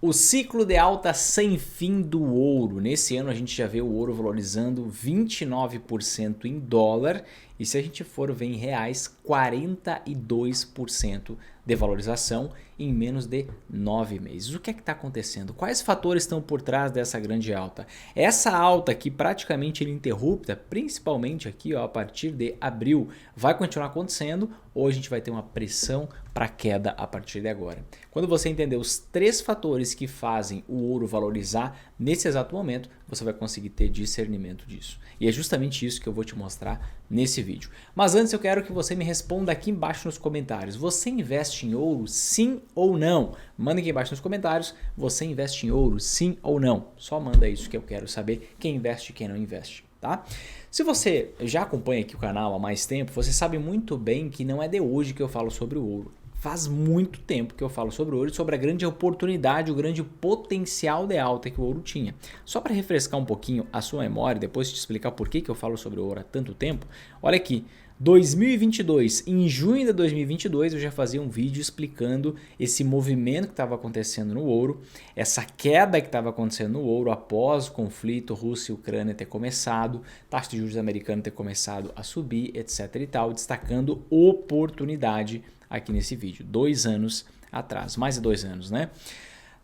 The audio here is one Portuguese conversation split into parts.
O ciclo de alta sem fim do ouro. Nesse ano a gente já vê o ouro valorizando 29% em dólar e se a gente for ver em reais, 42% de valorização em menos de 9 meses. O que é que está acontecendo? Quais fatores estão por trás dessa grande alta? Essa alta aqui praticamente ininterrupta, principalmente aqui ó, a partir de abril, vai continuar acontecendo ou a gente vai ter uma pressão para queda a partir de agora? Quando você entender os três fatores que fazem o ouro valorizar nesse exato momento, você vai conseguir ter discernimento disso. E é justamente isso que eu vou te mostrar nesse vídeo. Mas antes eu quero que você me responda aqui embaixo nos comentários. Você investe em ouro, sim ou não? Manda aqui embaixo nos comentários, você investe em ouro, sim ou não? Só manda isso que eu quero saber quem investe e quem não investe. Tá? Se você já acompanha aqui o canal há mais tempo, você sabe muito bem que não é de hoje que eu falo sobre o ouro. Faz muito tempo que eu falo sobre o ouro e sobre a grande oportunidade, o grande potencial de alta que o ouro tinha. Só para refrescar um pouquinho a sua memória, depois te explicar por que eu falo sobre o ouro há tanto tempo, olha aqui. 2022, em junho de 2022 eu já fazia um vídeo explicando esse movimento que estava acontecendo no ouro, essa queda que estava acontecendo no ouro após o conflito Rússia e Ucrânia ter começado, taxa de juros americana ter começado a subir, etc e tal, destacando oportunidade aqui nesse vídeo, 2 anos atrás, mais de 2 anos, né?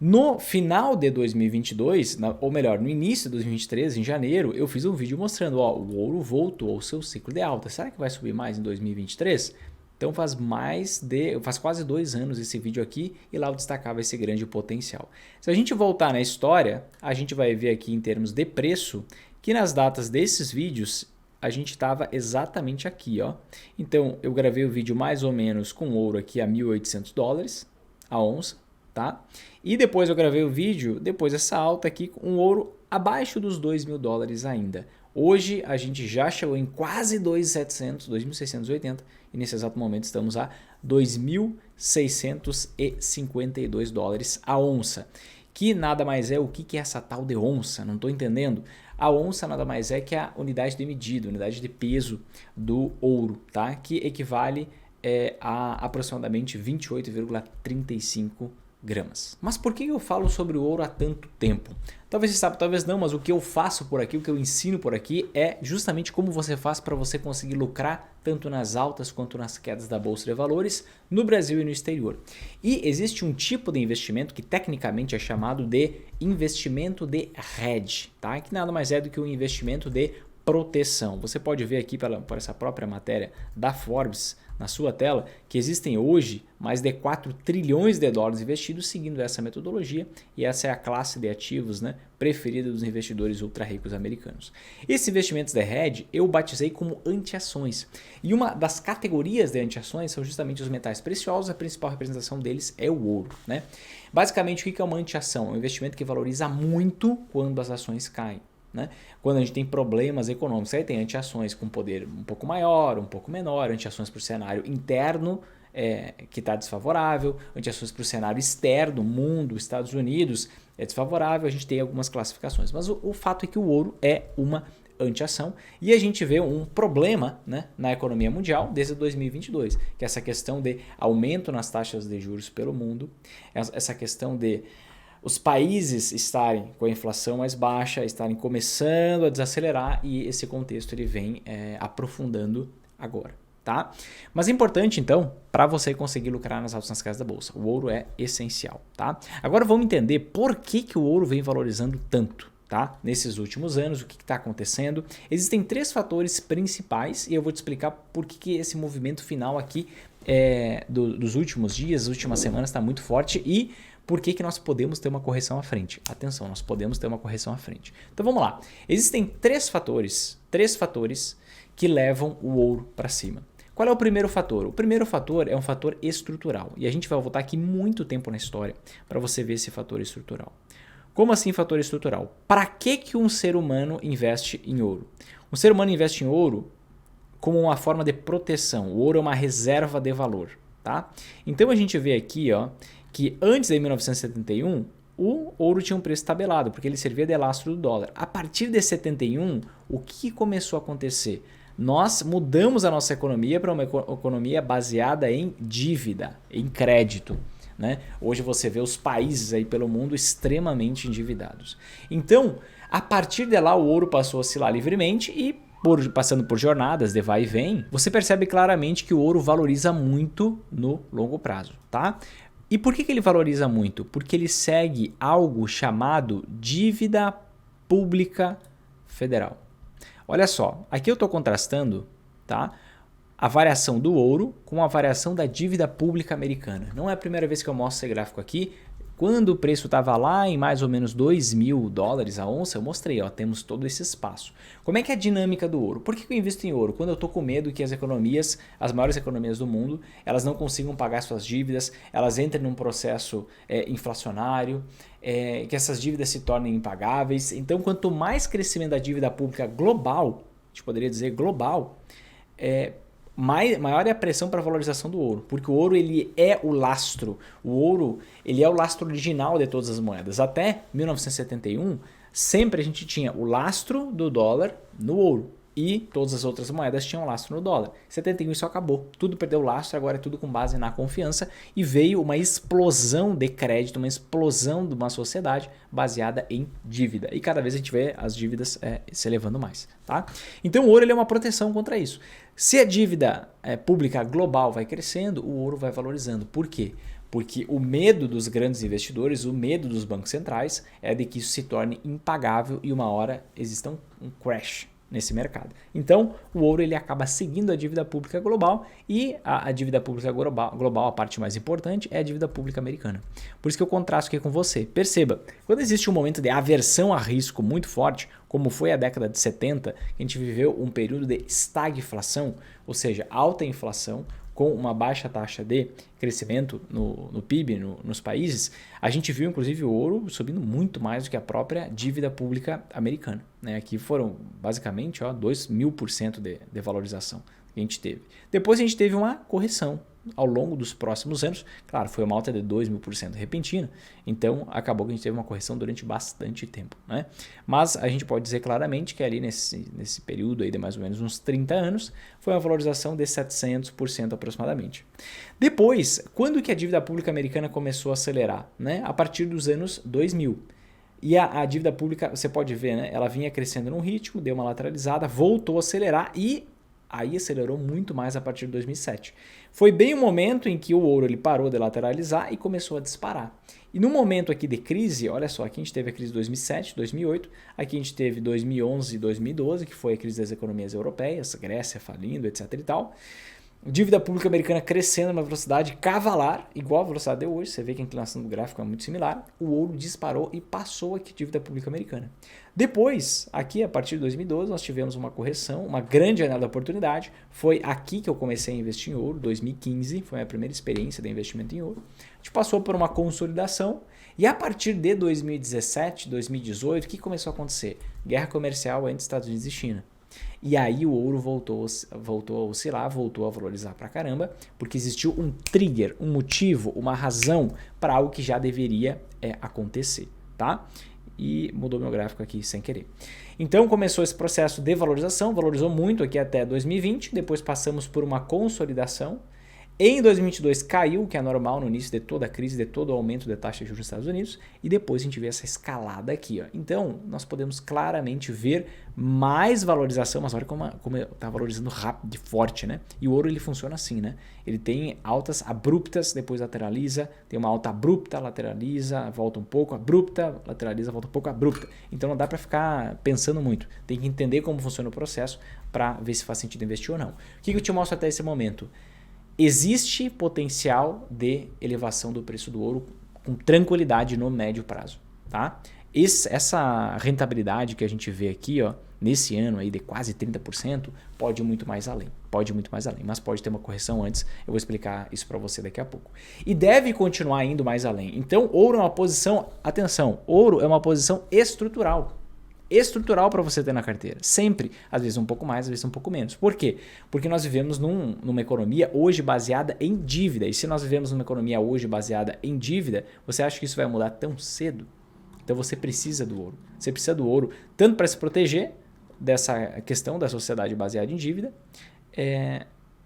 No final de 2022, ou melhor, no início de 2023, em janeiro, eu fiz um vídeo mostrando, ó, o ouro voltou ao seu ciclo de alta. Será que vai subir mais em 2023? Então faz quase 2 anos esse vídeo aqui e lá eu destacava esse grande potencial. Se a gente voltar na história, a gente vai ver aqui em termos de preço, que nas datas desses vídeos a gente estava exatamente aqui, ó. Então eu gravei o vídeo mais ou menos com ouro aqui a $1.800 a onça, tá? E depois eu gravei o vídeo, depois dessa alta aqui, com um ouro abaixo dos $2.000 ainda. Hoje a gente já chegou em quase 2.700, 2.680 e nesse exato momento estamos a $2.652 a onça. Que nada mais é o que é essa tal de onça, não estou entendendo. A onça nada mais é que a unidade de medida, unidade de peso do ouro, tá? Que equivale a aproximadamente 28,35 gramas. Mas por que eu falo sobre o ouro há tanto tempo? Talvez você saiba, talvez não, mas o que eu faço por aqui, o que eu ensino por aqui é justamente como você faz para você conseguir lucrar tanto nas altas quanto nas quedas da Bolsa de Valores no Brasil e no exterior. E existe um tipo de investimento que tecnicamente é chamado de investimento de hedge, tá? Que nada mais é do que um investimento de proteção. Você pode ver aqui por essa própria matéria da Forbes na sua tela que existem hoje mais de 4 trilhões de dólares investidos seguindo essa metodologia e essa é a classe de ativos, né, preferida dos investidores ultra ricos americanos. Esses investimentos de hedge eu batizei como anti-ações e uma das categorias de anti-ações são justamente os metais preciosos, a principal representação deles é o ouro, né? Basicamente o que é uma anti-ação? É um investimento que valoriza muito quando as ações caem. Né? Quando a gente tem problemas econômicos, aí tem anti-ações com poder um pouco maior, um pouco menor, anti-ações para o cenário interno que está desfavorável, anti-ações para o cenário externo, mundo, Estados Unidos é desfavorável, a gente tem algumas classificações, mas o fato é que o ouro é uma anti-ação e a gente vê um problema, né, na economia mundial desde 2022, que é essa questão de aumento nas taxas de juros pelo mundo, essa questão de os países estarem com a inflação mais baixa, estarem começando a desacelerar e esse contexto ele vem aprofundando agora, tá? Mas é importante então para você conseguir lucrar nas altas nas casas da bolsa. O ouro é essencial, tá? Agora vamos entender por que o ouro vem valorizando tanto, tá? Nesses últimos anos, o que está acontecendo? Existem 3 fatores principais e eu vou te explicar por que esse movimento final aqui dos últimos dias, das últimas semanas está muito forte e por que nós podemos ter uma correção à frente? Atenção, nós podemos ter uma correção à frente. Então vamos lá. Existem 3 fatores que levam o ouro para cima. Qual é o primeiro fator? O primeiro fator é um fator estrutural. E a gente vai voltar aqui muito tempo na história para você ver esse fator estrutural. Como assim fator estrutural? Para que um ser humano investe em ouro? Um ser humano investe em ouro como uma forma de proteção. O ouro é uma reserva de valor. Tá? Então a gente vê aqui, ó, que antes de 1971, o ouro tinha um preço tabelado, porque ele servia de lastro do dólar. A partir de 71, o que começou a acontecer? Nós mudamos a nossa economia para uma economia baseada em dívida, em crédito. né? Hoje você vê os países aí pelo mundo extremamente endividados. Então, a partir de lá o ouro passou a oscilar livremente e passando por jornadas de vai e vem, você percebe claramente que o ouro valoriza muito no longo prazo, tá? E por que ele valoriza muito? Porque ele segue algo chamado dívida pública federal. Olha só, aqui eu estou contrastando, tá, a variação do ouro com a variação da dívida pública americana. Não é a primeira vez que eu mostro esse gráfico aqui. Quando o preço estava lá em mais ou menos $2.000 a onça, eu mostrei, ó, temos todo esse espaço. Como é que é a dinâmica do ouro? Por que eu invisto em ouro? Quando eu estou com medo que as economias, as maiores economias do mundo, elas não consigam pagar suas dívidas, elas entrem num processo inflacionário, que essas dívidas se tornem impagáveis. Então, quanto mais crescimento da dívida pública global, a gente poderia dizer global, maior é a pressão para a valorização do ouro, porque o ouro ele é o lastro, o ouro ele é o lastro original de todas as moedas. Até 1971, sempre a gente tinha o lastro do dólar no ouro e todas as outras moedas tinham lastro no dólar. Em 71 isso acabou, tudo perdeu o lastro, agora é tudo com base na confiança e veio uma explosão de crédito, uma explosão de uma sociedade baseada em dívida. E cada vez a gente vê as dívidas se elevando mais, tá? Então o ouro ele é uma proteção contra isso. Se a dívida pública global vai crescendo, o ouro vai valorizando. Por quê? Porque o medo dos grandes investidores, o medo dos bancos centrais é de que isso se torne impagável e uma hora exista um crash nesse mercado. Então, o ouro ele acaba seguindo a dívida pública global e a dívida pública global, a parte mais importante, é a dívida pública americana. Por isso que eu contrasto aqui com você. Perceba, quando existe um momento de aversão a risco muito forte, como foi a década de 70, a gente viveu um período de estagflação, ou seja, alta inflação, com uma baixa taxa de crescimento no PIB nos países, a gente viu inclusive o ouro subindo muito mais do que a própria dívida pública americana, né? Aqui foram basicamente 2.000% de valorização que a gente teve. Depois a gente teve uma correção ao longo dos próximos anos. Claro, foi uma alta de 2.000% repentina, então acabou que a gente teve uma correção durante bastante tempo, né? Mas a gente pode dizer claramente que ali nesse período aí de mais ou menos uns 30 anos, foi uma valorização de 700% aproximadamente. Depois, quando que a dívida pública americana começou a acelerar? Né? A partir dos anos 2000. E a dívida pública, você pode ver, né? Ela vinha crescendo num ritmo, deu uma lateralizada, voltou a acelerar e aí acelerou muito mais a partir de 2007. Foi bem o momento em que o ouro ele parou de lateralizar e começou a disparar. E no momento aqui de crise, olha só, aqui a gente teve a crise de 2007, 2008, aqui a gente teve 2011 e 2012, que foi a crise das economias europeias, Grécia falindo, etc e tal. Dívida pública americana crescendo numa velocidade cavalar, igual a velocidade de hoje, você vê que a inclinação do gráfico é muito similar, o ouro disparou e passou aqui a dívida pública americana. Depois, aqui a partir de 2012, nós tivemos uma correção, uma grande janela de oportunidade, foi aqui que eu comecei a investir em ouro, 2015, foi a minha primeira experiência de investimento em ouro. A gente passou por uma consolidação e a partir de 2017, 2018, o que começou a acontecer? Guerra comercial entre Estados Unidos e China. E aí o ouro voltou a oscilar, voltou a valorizar pra caramba, porque existiu um trigger, um motivo, uma razão para algo que já deveria acontecer, tá? E mudou meu gráfico aqui sem querer. Então começou esse processo de valorização, valorizou muito aqui até 2020, depois passamos por uma consolidação. Em 2022 caiu, o que é normal no início de toda a crise, de todo o aumento da taxa de juros nos Estados Unidos, e depois a gente vê essa escalada aqui. Ó. Então, nós podemos claramente ver mais valorização, mas olha como está valorizando rápido e forte, né? E o ouro ele funciona assim, né? Ele tem altas abruptas, depois lateraliza, tem uma alta abrupta, lateraliza, volta um pouco, abrupta, lateraliza, volta um pouco, abrupta. Então não dá para ficar pensando muito, tem que entender como funciona o processo para ver se faz sentido investir ou não. O que eu te mostro até esse momento? Existe potencial de elevação do preço do ouro com tranquilidade no médio prazo, tá? Essa rentabilidade que a gente vê aqui, ó, nesse ano aí de quase 30%, pode ir muito mais além, mas pode ter uma correção antes, eu vou explicar isso para você daqui a pouco. E deve continuar indo mais além. Então, ouro é uma posição, atenção, ouro é uma posição estrutural para você ter na carteira, sempre, às vezes um pouco mais, às vezes um pouco menos. Por quê? Porque nós vivemos numa economia hoje baseada em dívida, e se nós vivemos numa economia hoje baseada em dívida, você acha que isso vai mudar tão cedo? Então você precisa do ouro. Você precisa do ouro tanto para se proteger dessa questão da sociedade baseada em dívida,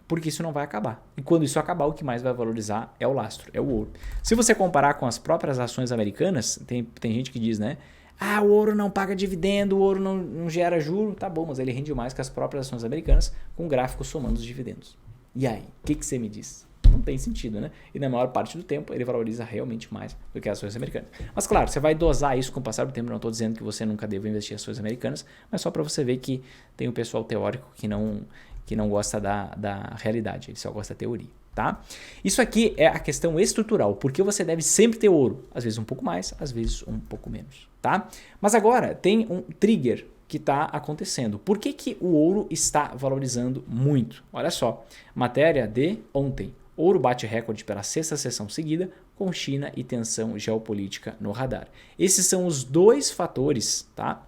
porque isso não vai acabar. E quando isso acabar, o que mais vai valorizar é o lastro, é o ouro. Se você comparar com as próprias ações americanas, tem gente que diz, né? Ah, o ouro não paga dividendo, o ouro não gera juro. Tá bom, mas ele rende mais que as próprias ações americanas com gráficos somando os dividendos. E aí, o que você me diz? Não tem sentido, né? E na maior parte do tempo ele valoriza realmente mais do que as ações americanas. Mas claro, você vai dosar isso com o passar do tempo. Não estou dizendo que você nunca deva investir em ações americanas, mas só para você ver que tem um pessoal teórico que não gosta da realidade, ele só gosta da teoria. Tá? Isso aqui é a questão estrutural, porque você deve sempre ter ouro, às vezes um pouco mais, às vezes um pouco menos. Tá? Mas agora tem um trigger que está acontecendo. Por que o ouro está valorizando muito? Olha só, matéria de ontem. Ouro bate recorde pela sexta sessão seguida, com China e tensão geopolítica no radar. Esses são os dois fatores, tá?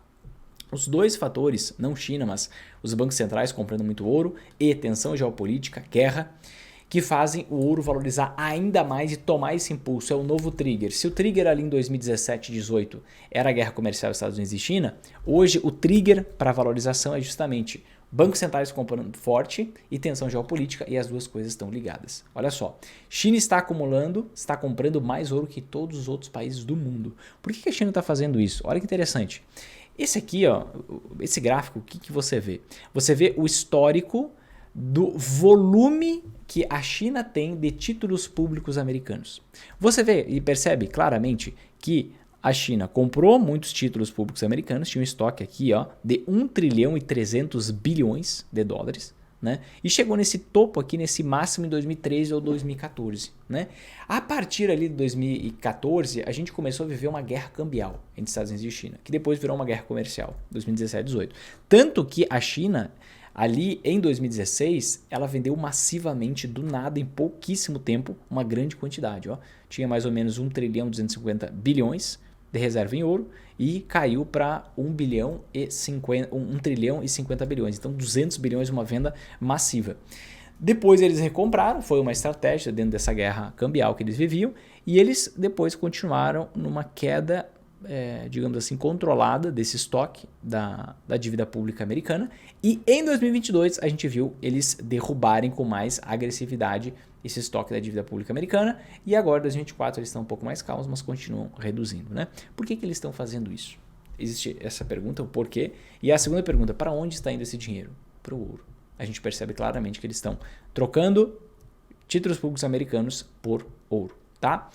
Os dois fatores, não China, mas os bancos centrais comprando muito ouro e tensão geopolítica, guerra, que fazem o ouro valorizar ainda mais e tomar esse impulso. É o novo trigger. Se o trigger ali em 2017 e 2018 era a guerra comercial Estados Unidos e China, hoje o trigger para valorização é justamente bancos centrais comprando forte e tensão geopolítica, e as duas coisas estão ligadas. Olha só, China está acumulando, está comprando mais ouro que todos os outros países do mundo. Por que a China está fazendo isso? Olha que interessante. Esse aqui, ó, esse gráfico, o que você vê? Você vê o histórico do volume que a China tem de títulos públicos americanos. Você vê e percebe claramente que a China comprou muitos títulos públicos americanos, tinha um estoque aqui ó, de 1 trilhão e 300 bilhões de dólares, né? E chegou nesse topo aqui, nesse máximo em 2013 ou 2014. Né? A partir ali de 2014, a gente começou a viver uma guerra cambial entre Estados Unidos e China, que depois virou uma guerra comercial, 2017 e 2018. Tanto que a China, ali em 2016, ela vendeu massivamente, do nada, em pouquíssimo tempo, uma grande quantidade. Ó. Tinha mais ou menos 1 trilhão e 250 bilhões de reserva em ouro e caiu para 1 trilhão e 50 bilhões. Então 200 bilhões, uma venda massiva. Depois eles recompraram, foi uma estratégia dentro dessa guerra cambial que eles viviam, e eles depois continuaram numa queda, digamos assim, controlada desse estoque da dívida pública americana, e em 2022 a gente viu eles derrubarem com mais agressividade esse estoque da dívida pública americana, e agora em 2024 eles estão um pouco mais calmos, mas continuam reduzindo. Né? Por que eles estão fazendo isso? Existe essa pergunta, o porquê, e a segunda pergunta, para onde está indo esse dinheiro? Para o ouro. A gente percebe claramente que eles estão trocando títulos públicos americanos por ouro. Tá?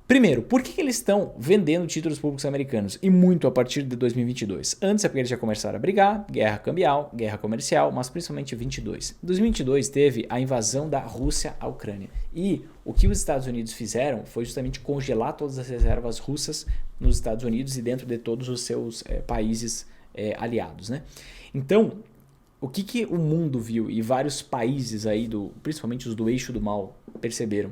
Primeiro, por que eles estão vendendo títulos públicos americanos? E muito a partir de 2022. Antes é porque eles já começaram a brigar, guerra cambial, guerra comercial, mas principalmente em 2022. Em 2022 teve a invasão da Rússia à Ucrânia. E o que os Estados Unidos fizeram foi justamente congelar todas as reservas russas nos Estados Unidos e dentro de todos os seus países aliados. Né? Então, o que o mundo viu e vários países aí, principalmente os do eixo do mal, perceberam?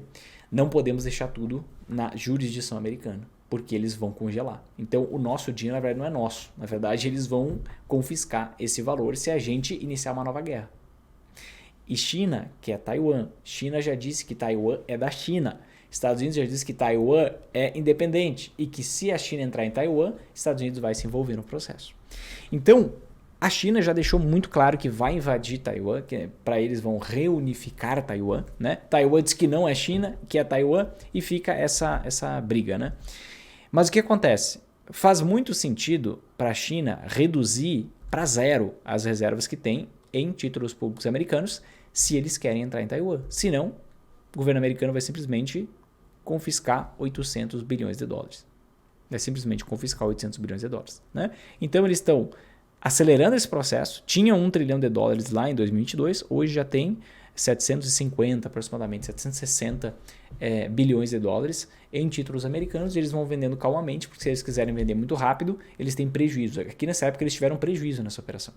Não podemos deixar tudo na jurisdição americana, porque eles vão congelar. Então, o nosso dinheiro, na verdade, não é nosso. Na verdade, eles vão confiscar esse valor se a gente iniciar uma nova guerra. E China, que é Taiwan. China já disse que Taiwan é da China. Estados Unidos já disse que Taiwan é independente e que se a China entrar em Taiwan, Estados Unidos vai se envolver no processo. Então, a China já deixou muito claro que vai invadir Taiwan, que para eles vão reunificar Taiwan. Né? Taiwan diz que não é China, que é Taiwan, e fica essa briga. Né? Mas o que acontece? Faz muito sentido para a China reduzir para zero as reservas que tem em títulos públicos americanos se eles querem entrar em Taiwan. Senão, o governo americano vai simplesmente confiscar 800 bilhões de dólares. Vai simplesmente confiscar 800 bilhões de dólares. Né? Então, eles estão acelerando esse processo. Tinha 1 trilhão de dólares lá em 2022, hoje já tem 750, aproximadamente 760 bilhões de dólares em títulos americanos, e eles vão vendendo calmamente, porque se eles quiserem vender muito rápido, eles têm prejuízo. Aqui nessa época eles tiveram prejuízo nessa operação,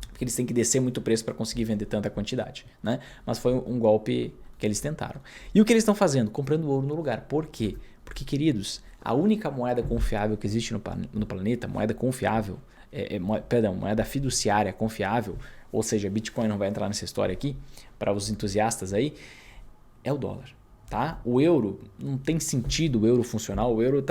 porque eles têm que descer muito o preço para conseguir vender tanta quantidade. Né? Mas foi um golpe que eles tentaram. E o que eles estão fazendo? Comprando ouro no lugar. Por quê? Porque, queridos, a única moeda confiável que existe no planeta, moeda confiável, moeda fiduciária confiável, ou seja, Bitcoin não vai entrar nessa história aqui, para os entusiastas aí, é o dólar. Tá? O euro não tem sentido, o euro funcional, o euro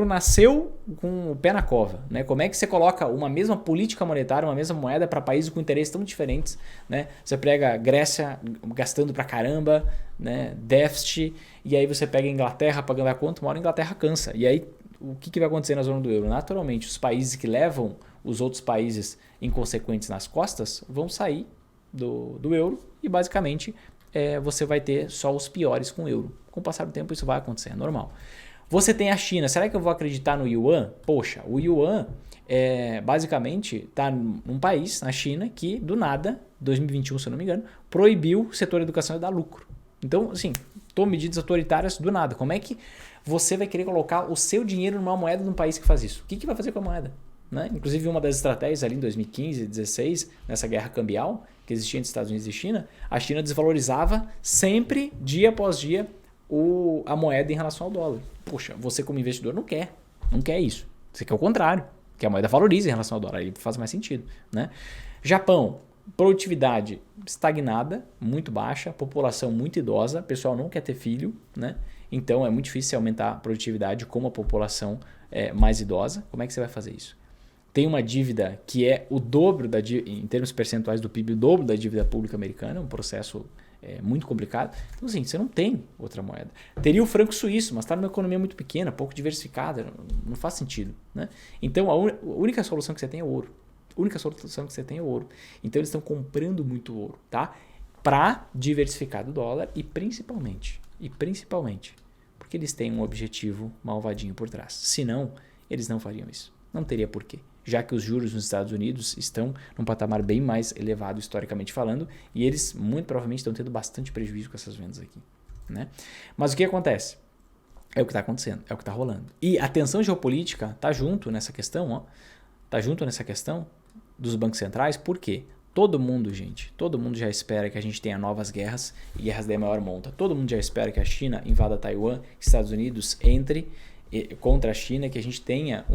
nasceu com o pé na cova, né? Como é que você coloca uma mesma política monetária, uma mesma moeda para países com interesses tão diferentes, né? Você pega a Grécia gastando pra caramba, né? Déficit, e aí você pega a Inglaterra pagando a conta, uma hora a Inglaterra cansa. E aí o que vai acontecer na zona do euro? Naturalmente, os países que levam os outros países inconsequentes nas costas vão sair do euro e basicamente você vai ter só os piores com o euro. Com o passar do tempo isso vai acontecer, é normal. Você tem a China. Será que eu vou acreditar no Yuan? Poxa, o Yuan basicamente está num país, na China, que do nada, 2021 se eu não me engano, proibiu o setor educação e dar lucro. Então, assim, tomou medidas autoritárias do nada. Como é que você vai querer colocar o seu dinheiro numa moeda de um país que faz isso? O que vai fazer com a moeda? Né? Inclusive, uma das estratégias ali em 2015, 2016, nessa guerra cambial que existia entre Estados Unidos e China, a China desvalorizava sempre, dia após dia, a moeda em relação ao dólar. Poxa, você como investidor não quer isso. Você quer o contrário, que a moeda valorize em relação ao dólar, aí faz mais sentido. Né? Japão, produtividade estagnada, muito baixa, população muito idosa, o pessoal não quer ter filho, né? Então é muito difícil aumentar a produtividade com a população mais idosa. Como é que você vai fazer isso? Tem uma dívida que é o dobro em termos percentuais do PIB, o dobro da dívida pública americana, um processo muito complicado. Então, assim, você não tem outra moeda. Teria o franco suíço, mas está numa economia muito pequena, pouco diversificada, não faz sentido. Né? Então, a única solução que você tem é ouro. A única solução que você tem é ouro. Então, eles estão comprando muito ouro, tá? Para diversificar do dólar e principalmente, porque eles têm um objetivo malvadinho por trás. Senão, eles não fariam isso. Não teria porquê. Já que os juros nos Estados Unidos estão num patamar bem mais elevado historicamente falando, e eles muito provavelmente estão tendo bastante prejuízo com essas vendas aqui. Né? Mas o que acontece? É o que está acontecendo, é o que está rolando. E a tensão geopolítica está junto nessa questão, está junto nessa questão dos bancos centrais, por quê? Todo mundo já espera que a gente tenha novas guerras e guerras da maior monta. Todo mundo já espera que a China invada Taiwan, que os Estados Unidos entre contra a China, que a gente tenha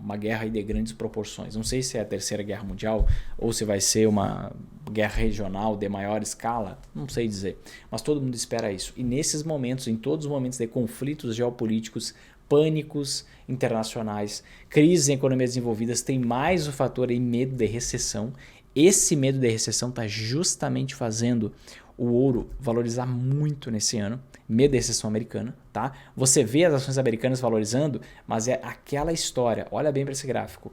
uma guerra de grandes proporções. Não sei se é a terceira guerra mundial ou se vai ser uma guerra regional de maior escala, não sei dizer. Mas todo mundo espera isso. E nesses momentos, em todos os momentos de conflitos geopolíticos, pânicos internacionais, crises em economias desenvolvidas, tem mais o fator aí medo de recessão. Esse medo de recessão está justamente fazendo o ouro valorizar muito nesse ano, medo da recessão americana, tá? Você vê as ações americanas valorizando, mas é aquela história, olha bem para esse gráfico,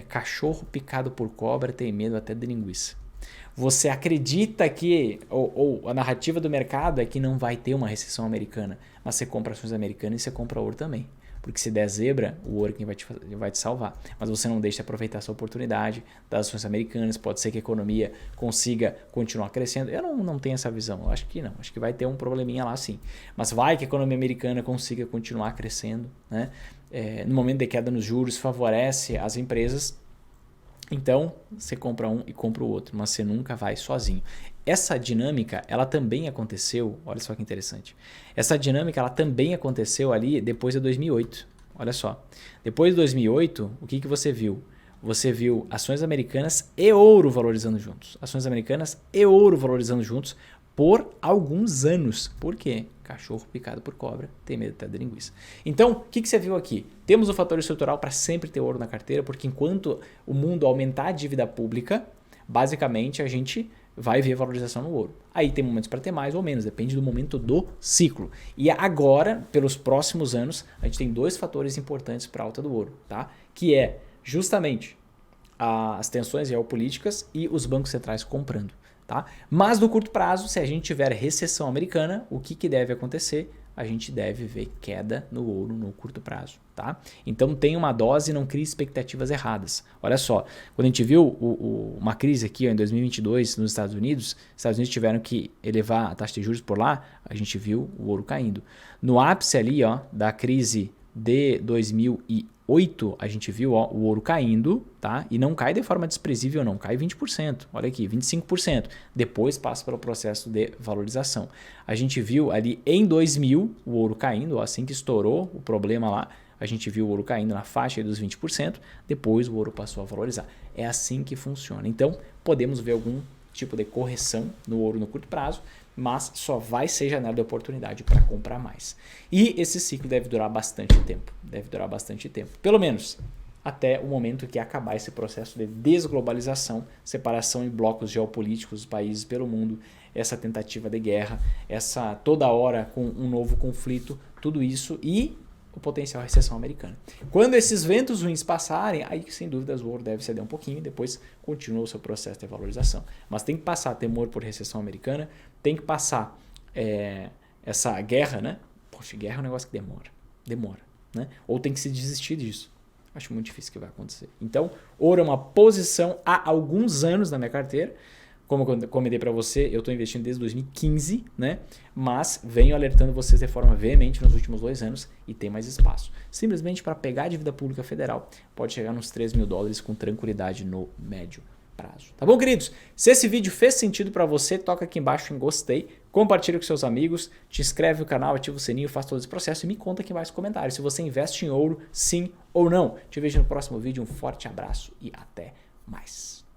cachorro picado por cobra tem medo até de linguiça. Você acredita que, ou a narrativa do mercado é que não vai ter uma recessão americana, mas você compra ações americanas e você compra ouro também. Porque se der zebra, o ouro é quem vai te salvar. Mas você não deixa de aproveitar essa oportunidade das ações americanas. Pode ser que a economia consiga continuar crescendo. Eu não tenho essa visão. Eu acho que não. Acho que vai ter um probleminha lá sim. Mas vai que a economia americana consiga continuar crescendo. Né? No momento de queda nos juros, favorece as empresas. Então, você compra um e compra o outro. Mas você nunca vai sozinho. Essa dinâmica, ela também aconteceu, olha só que interessante, essa dinâmica ela também aconteceu ali depois de 2008, olha só. Depois de 2008, o que você viu? Você viu ações americanas e ouro valorizando juntos. Ações americanas e ouro valorizando juntos por alguns anos. Por quê? Cachorro picado por cobra tem medo até de linguiça. Então, o que você viu aqui? Temos o fator estrutural para sempre ter ouro na carteira, porque enquanto o mundo aumentar a dívida pública, basicamente a gente vai ver valorização no ouro. Aí tem momentos para ter mais ou menos, depende do momento do ciclo. E agora, pelos próximos anos, a gente tem dois fatores importantes para a alta do ouro, tá? Que é justamente as tensões geopolíticas e os bancos centrais comprando. Tá? Mas no curto prazo, se a gente tiver recessão americana, o que deve acontecer? A gente deve ver queda no ouro no curto prazo. Tá? Então tem uma dose e não crie expectativas erradas. Olha só, quando a gente viu uma crise aqui em 2022 nos Estados Unidos tiveram que elevar a taxa de juros por lá, a gente viu o ouro caindo. No ápice ali da crise de 2008, a gente viu o ouro caindo, tá? E não cai de forma desprezível, não, cai 20%, olha aqui, 25%. Depois passa pelo processo de valorização. A gente viu ali em 2000 o ouro caindo, assim que estourou o problema lá, a gente viu o ouro caindo na faixa dos 20%, depois o ouro passou a valorizar. É assim que funciona. Então, podemos ver algum tipo de correção no ouro no curto prazo, mas só vai ser janela de oportunidade para comprar mais. E esse ciclo deve durar bastante tempo, pelo menos até o momento que acabar esse processo de desglobalização, separação em blocos geopolíticos dos países pelo mundo, essa tentativa de guerra, essa toda hora com um novo conflito, tudo isso e o potencial recessão americana. Quando esses ventos ruins passarem, aí sem dúvidas o ouro deve ceder um pouquinho e depois continua o seu processo de valorização. Mas tem que passar temor por recessão americana, tem que passar essa guerra, né? Poxa, guerra é um negócio que demora, né? Ou tem que se desistir disso. Acho muito difícil que vai acontecer. Então, ouro é uma posição há alguns anos na minha carteira. Como eu comentei para você, eu estou investindo desde 2015, né? Mas venho alertando vocês de forma veemente nos últimos 2 anos e tem mais espaço. Simplesmente para pegar a dívida pública federal, pode chegar nos $3.000 com tranquilidade no médio prazo. Tá bom, queridos? Se esse vídeo fez sentido para você, toca aqui embaixo em gostei, compartilha com seus amigos, te inscreve no canal, ativa o sininho, faz todo esse processo e me conta aqui embaixo nos comentários se você investe em ouro, sim ou não. Te vejo no próximo vídeo, um forte abraço e até mais.